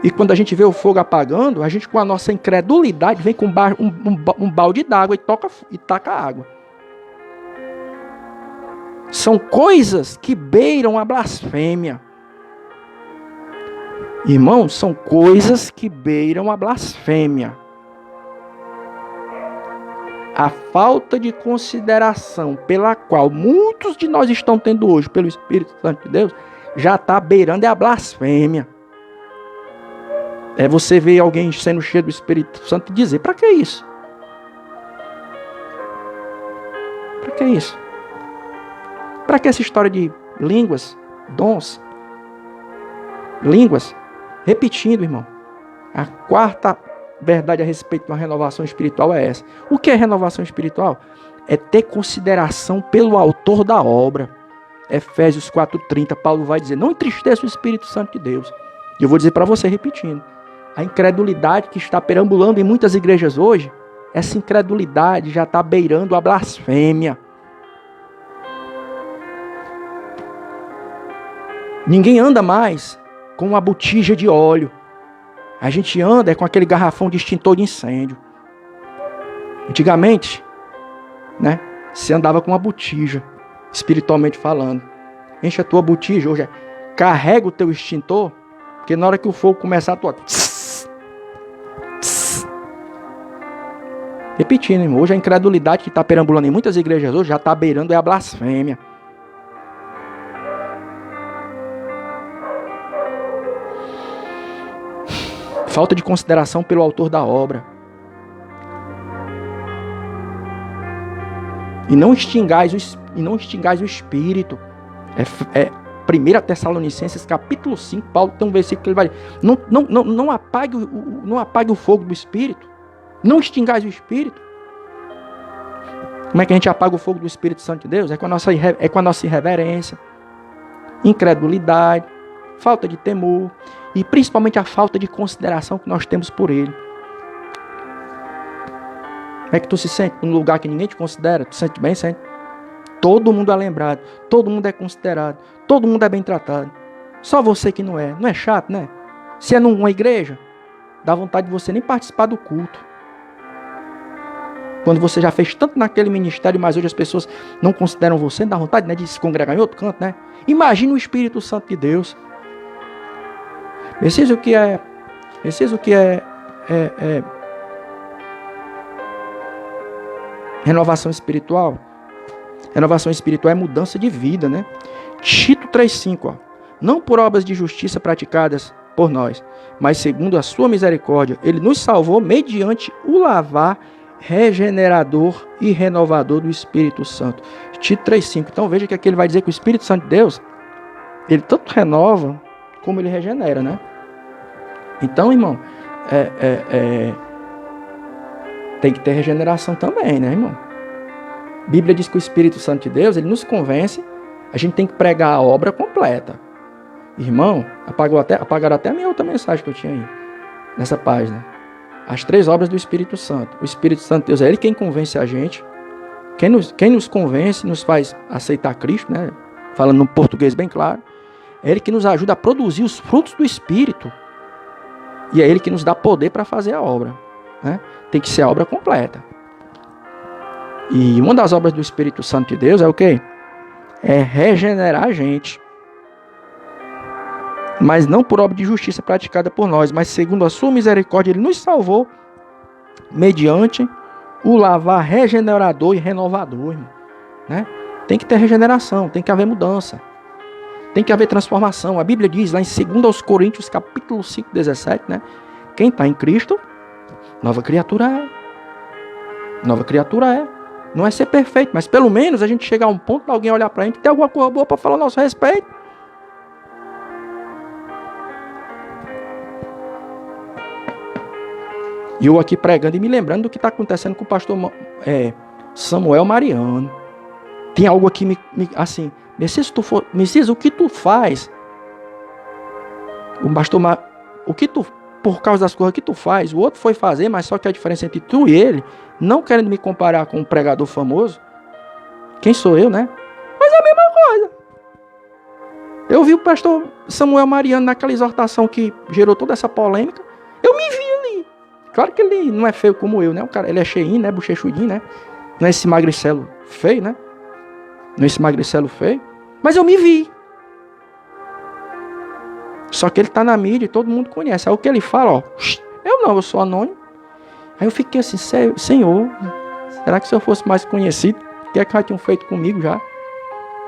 E quando a gente vê o fogo apagando, a gente com a nossa incredulidade vem com um balde d'água e taca água. São coisas que beiram a blasfêmia. Irmãos, são coisas que beiram a blasfêmia. A falta de consideração pela qual muitos de nós estão tendo hoje pelo Espírito Santo de Deus já está beirando a blasfêmia. É você ver alguém sendo cheio do Espírito Santo e dizer, para que isso? Para que isso? Para que essa história de línguas, dons? Línguas? Repetindo, irmão. A quarta verdade a respeito da renovação espiritual é essa. O que é renovação espiritual? É ter consideração pelo autor da obra. Efésios 4:30, Paulo vai dizer, não entristeça o Espírito Santo de Deus. E eu vou dizer para você repetindo. A incredulidade que está perambulando em muitas igrejas hoje, essa incredulidade já está beirando a blasfêmia. Ninguém anda mais com uma botija de óleo. A gente anda com aquele garrafão de extintor de incêndio. Antigamente, né, você andava com uma botija, espiritualmente falando. Enche a tua botija, hoje carrega o teu extintor, porque na hora que o fogo começar a tua... Repetindo, irmão, hoje a incredulidade que está perambulando em muitas igrejas hoje já está beirando a blasfêmia. Falta de consideração pelo autor da obra. E não extingais o Espírito. 1 Tessalonicenses capítulo 5, Paulo tem um versículo que ele vai dizer, não apague o fogo do Espírito. Não extingais o Espírito. Como é que a gente apaga o fogo do Espírito Santo de Deus? É com a nossa irreverência, incredulidade, falta de temor e principalmente a falta de consideração que nós temos por Ele. Como é que tu se sente num lugar que ninguém te considera? Tu se sente bem? Sente? Todo mundo é lembrado, todo mundo é considerado, todo mundo é bem tratado. Só você que não é. Não é chato, né? Se é numa igreja, dá vontade de você nem participar do culto. Quando você já fez tanto naquele ministério, mas hoje as pessoas não consideram você, dá vontade, né, de se congregar em outro canto, né? Imagina o Espírito Santo de Deus. Preciso que é renovação espiritual. Renovação espiritual é mudança de vida, né? Tito 3:5, ó. Não por obras de justiça praticadas por nós, mas segundo a sua misericórdia, ele nos salvou mediante o lavar regenerador e renovador do Espírito Santo. Tito 3:5. Então veja que aqui ele vai dizer que o Espírito Santo de Deus, ele tanto renova como ele regenera, né? Então, irmão, tem que ter regeneração também, né, irmão? A Bíblia diz que o Espírito Santo de Deus, ele nos convence, a gente tem que pregar a obra completa. Irmão, apagaram até a minha outra mensagem que eu tinha aí, nessa página. As 3 obras do Espírito Santo. O Espírito Santo de Deus é ele quem convence a gente. Quem nos convence, nos faz aceitar Cristo, né? Falando no português bem claro. É ele que nos ajuda a produzir os frutos do Espírito. E é ele que nos dá poder para fazer a obra, né? Tem que ser a obra completa. E uma das obras do Espírito Santo de Deus é o quê? É regenerar a gente. mas não por obra de justiça praticada por nós, mas segundo a sua misericórdia, ele nos salvou mediante o lavar regenerador e renovador, irmão, né? Tem que ter regeneração, tem que haver mudança, tem que haver transformação. A Bíblia diz lá em 2 Coríntios, capítulo 5, 17, né? Quem está em Cristo, nova criatura é. Nova criatura é. Não é ser perfeito, mas pelo menos a gente chegar a um ponto de alguém olhar pra gente e ter alguma coisa boa para falar a nosso respeito. E eu aqui pregando e me lembrando do que está acontecendo com o pastor Samuel Mariano. Tem algo aqui assim, Messias, o que tu faz? O pastor, o que tu, por causa das coisas que tu faz, o outro foi fazer, mas só que a diferença entre tu e ele, não querendo me comparar com um pregador famoso, quem sou eu, né? Mas é a mesma coisa. Eu vi o pastor Samuel Mariano naquela exortação que gerou toda essa polêmica, eu me vi ali. Claro que ele não é feio como eu, né? O cara, ele é cheinho, né? Bochechudinho, né? Não é esse magricelo feio, né? Não é esse magricelo feio. Mas eu me vi. Só que ele tá na mídia e todo mundo conhece. Aí o que ele fala, ó. Eu sou anônimo. Aí eu fiquei assim, Senhor, será que se eu fosse mais conhecido, o que é que já tinham feito comigo já?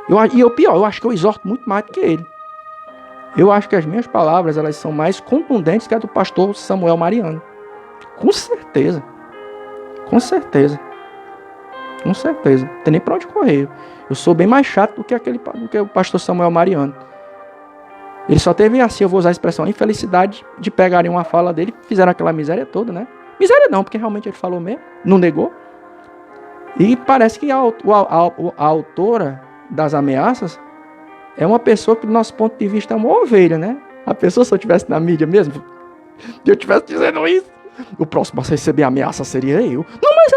Pior, eu acho que eu exorto muito mais do que ele. Eu acho que as minhas palavras, elas são mais contundentes que a do pastor Samuel Mariano. Com certeza. Com certeza. Com certeza. Não tem nem pra onde correr. Eu sou bem mais chato do que o pastor Samuel Mariano. Ele só teve assim, eu vou usar a expressão, a infelicidade de pegarem uma fala dele e fizeram aquela miséria toda, né? Miséria não, porque realmente ele falou mesmo, não negou. E parece que a autora das ameaças é uma pessoa que, do nosso ponto de vista, é uma ovelha, né? A pessoa, se eu estivesse na mídia mesmo, e eu estivesse dizendo isso, o próximo a receber ameaça seria eu. Não, mas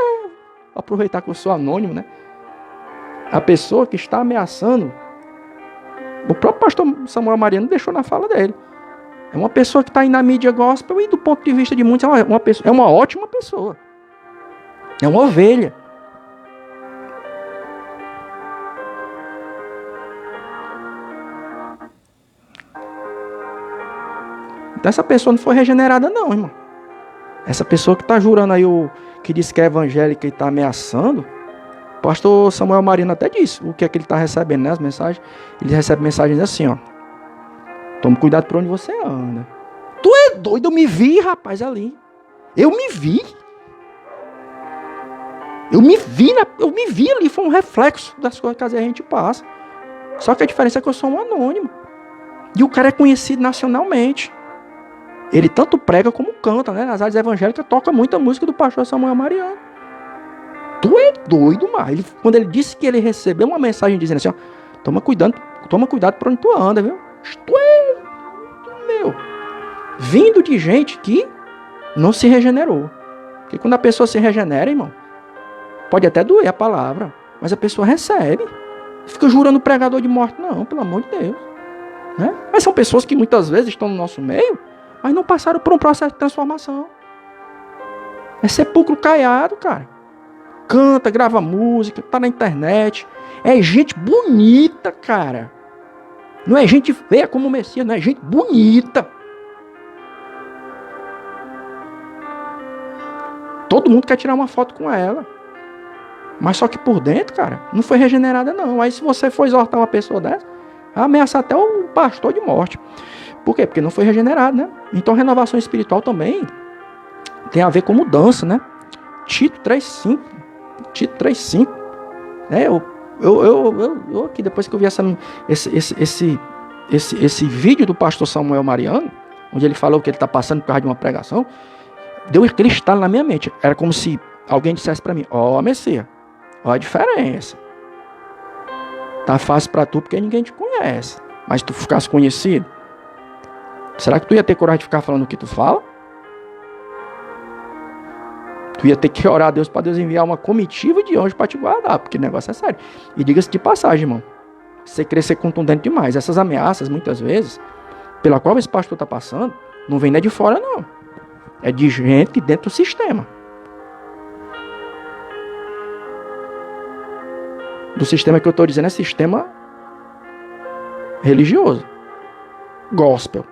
aproveitar que eu sou anônimo, né? A pessoa que está ameaçando, o próprio pastor Samuel Mariano deixou na fala dele. É uma pessoa que está aí na mídia gospel e do ponto de vista de muitos é uma ótima pessoa. É uma ovelha. Então essa pessoa não foi regenerada não, irmão. Essa pessoa que está jurando aí, que diz que é evangélica e está ameaçando, o pastor Samuel Mariano até disse o que é que ele está recebendo, né? As mensagens. Ele recebe mensagens assim, ó. Tome cuidado por onde você anda. Tu é doido? Eu me vi, rapaz, ali. Eu me vi. Eu me vi ali. Foi um reflexo das coisas que a gente passa. Só que a diferença é que eu sou um anônimo. E o cara é conhecido nacionalmente. Ele tanto prega como canta, né? Nas áreas evangélicas toca muita música do pastor Samuel Mariano. Tu é doido, mas quando ele disse que ele recebeu uma mensagem dizendo assim, ó, toma cuidado por onde tu anda, viu? Tu é, meu, vindo de gente que não se regenerou. Porque quando a pessoa se regenera, irmão, pode até doer a palavra, mas a pessoa recebe. Fica jurando pregador de morte, não, pelo amor de Deus. Né? Mas são pessoas que muitas vezes estão no nosso meio, mas não passaram por um processo de transformação. É sepulcro caiado, cara. Canta, grava música, tá na internet. É gente bonita, cara. Não é gente feia como o Messias, não é gente bonita. Todo mundo quer tirar uma foto com ela. Mas só que por dentro, cara, não foi regenerada não. Aí se você for exortar uma pessoa dessa, vai ameaçar até o pastor de morte. Por quê? Porque não foi regenerado, né? Então renovação espiritual também tem a ver com mudança, né? Tito 3,5. Tito 3,5. Eu aqui, depois que eu vi esse vídeo do pastor Samuel Mariano, onde ele falou que ele está passando por causa de uma pregação, deu aquele estalo na minha mente. Era como se alguém dissesse para mim, ó, Messias, ó a diferença. Tá fácil para tu porque ninguém te conhece. Mas se tu ficasse conhecido, será que tu ia ter coragem de ficar falando o que tu fala? Tu ia ter que orar a Deus para Deus enviar uma comitiva de anjos para te guardar, porque o negócio é sério. E diga-se de passagem, irmão, você querer ser contundente demais. Essas ameaças, muitas vezes, pela qual esse pastor está passando, não vem nem de fora, não. É de gente dentro do sistema. Do sistema que eu estou dizendo é sistema religioso. gospel.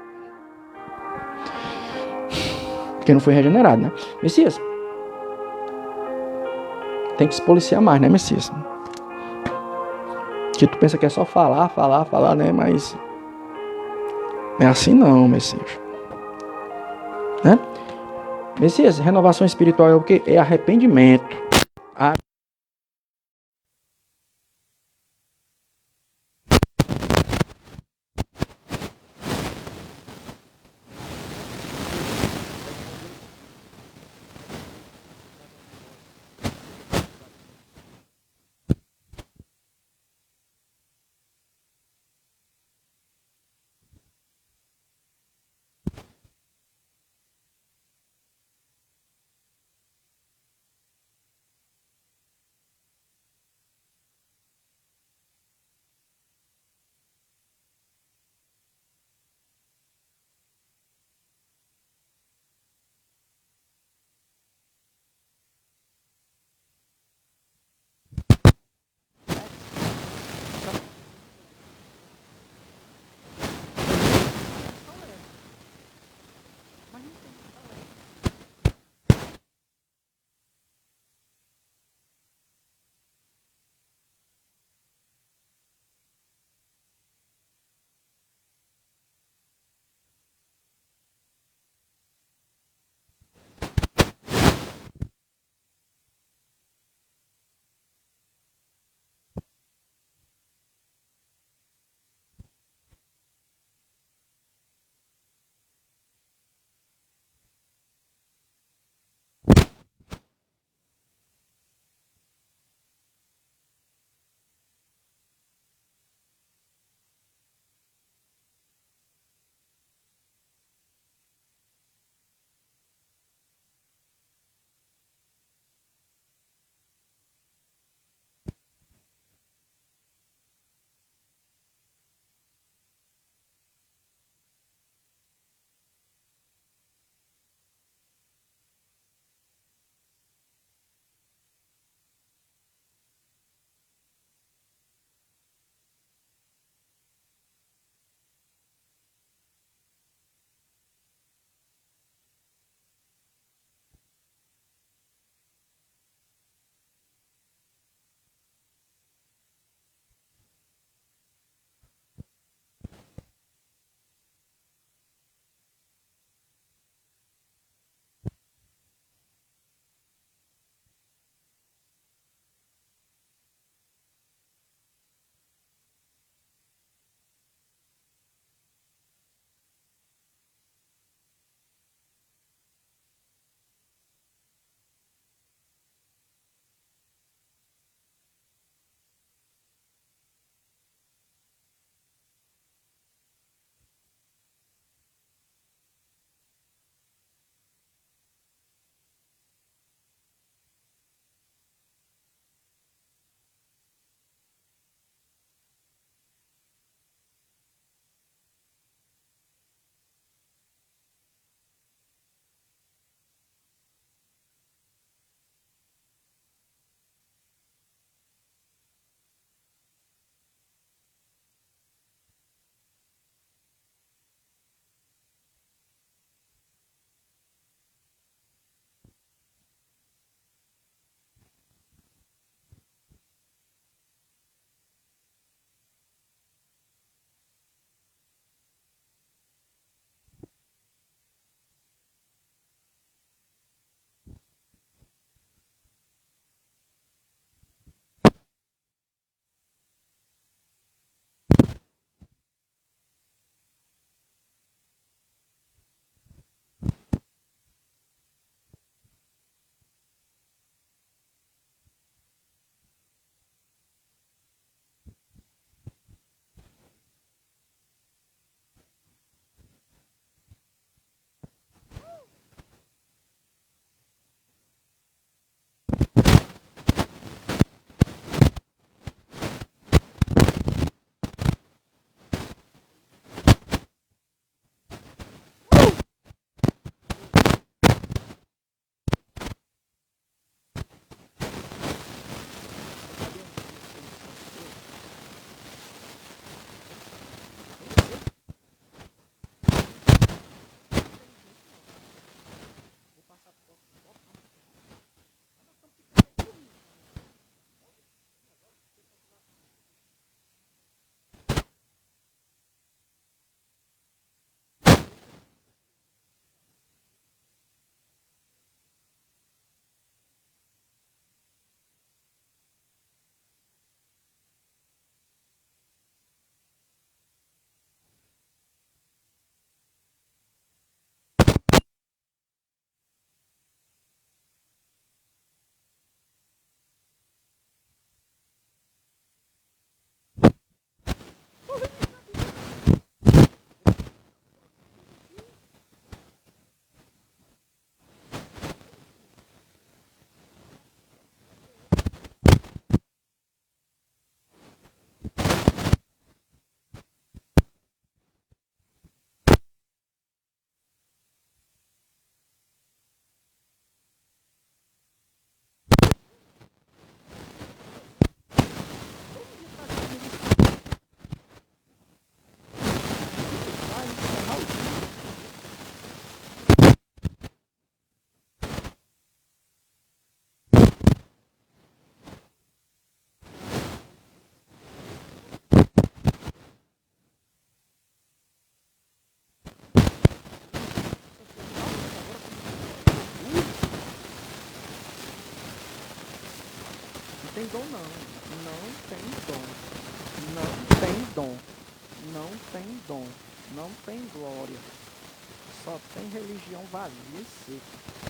Porque não foi regenerado, né? Messias, tem que se policiar mais, né, Messias? Que tu pensa que é só falar, né? Mas não é assim não, Messias. Né? Messias, renovação espiritual é o quê? É arrependimento. dom não. Não tem dom. Não tem dom. Não tem dom. Não tem glória. Só tem religião vazia e seca.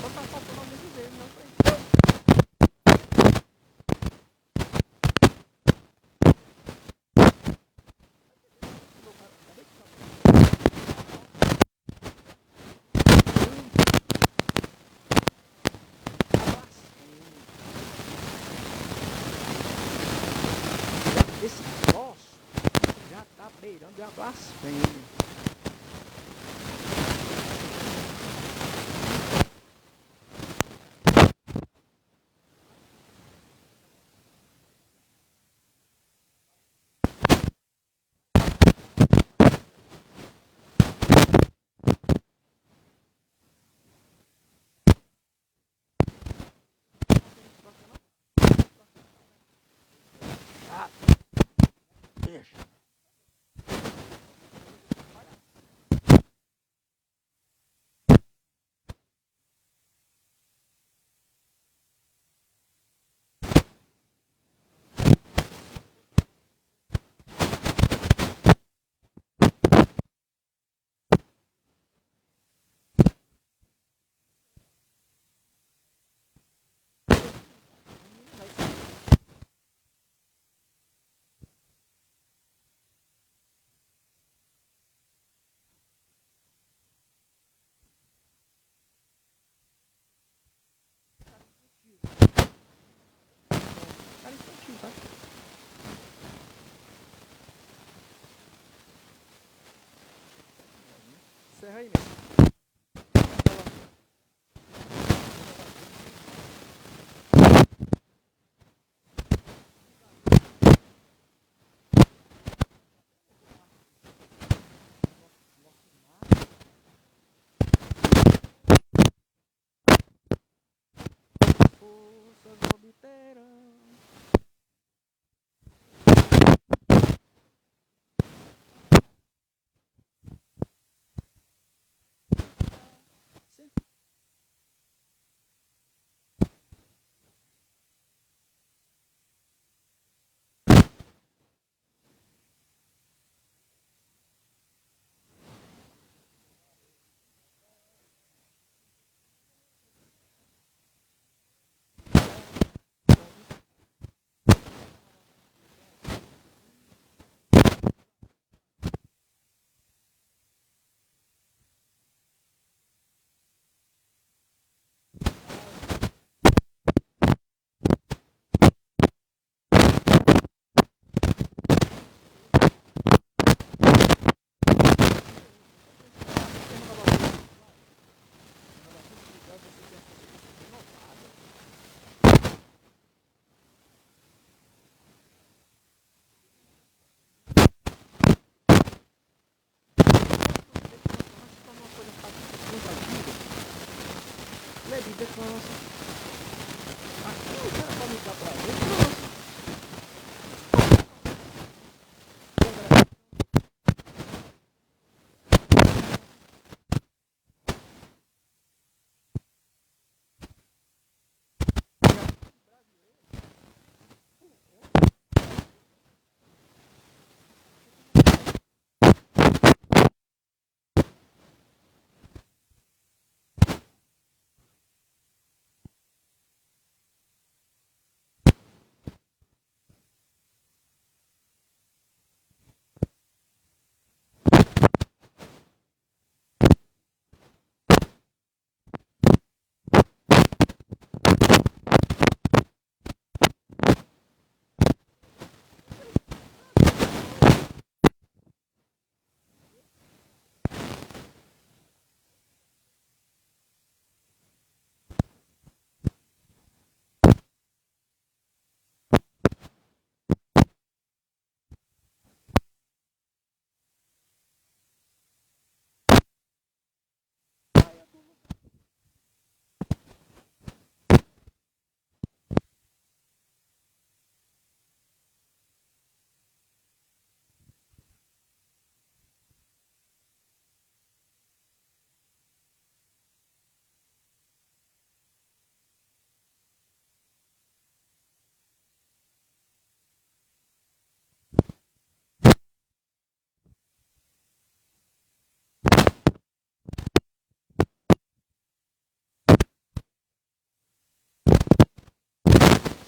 Só tá faltando alguém dizer, não foi? Esse troço já tá beirando a blasfêmia. Ah, deixa. mesmo, tá? Encerra aí mesmo. Forças obterão. Aqui o cara vai me dar pra ver.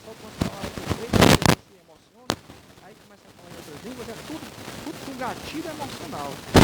Só quando fala que se emociona, aí começa a falar em outras línguas, é tudo com gatilho emocional.